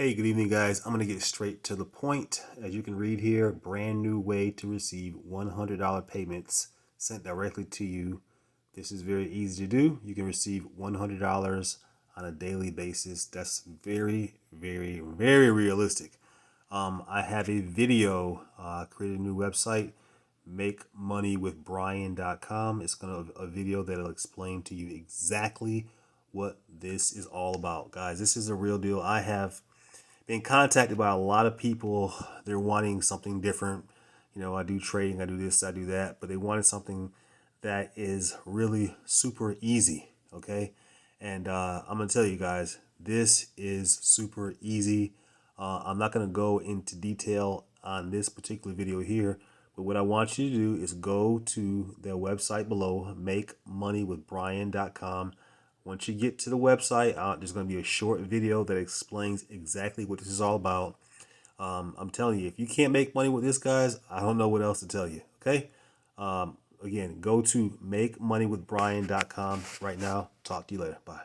Hey, good evening, guys. I'm going to get straight to the point. As you can read here, brand new way to receive $100 payments sent directly to you. This is very easy to do. You can receive $100 on a daily basis. That's very, very, very realistic. I have a video, created a new website, makemoneywithbrian.com. It's going to a video that'll explain to you exactly what this is all about. Guys, this is a real deal. I have been contacted by a lot of people. They're wanting something different. I do trading, I do this, I do that, but they wanted something that is really super easy. Okay. And I'm going to tell you guys, this is super easy. I'm not going to go into detail on this particular video here, but what I want you to do is go to their website below, makemoneywithbrian.com. Once you get to the website, there's going to be a short video that explains exactly what this is all about. I'm telling you, if you can't make money with this, guys, I don't know what else to tell you. Okay. Again, go to makemoneywithbrian.com right now. Talk to you later. Bye.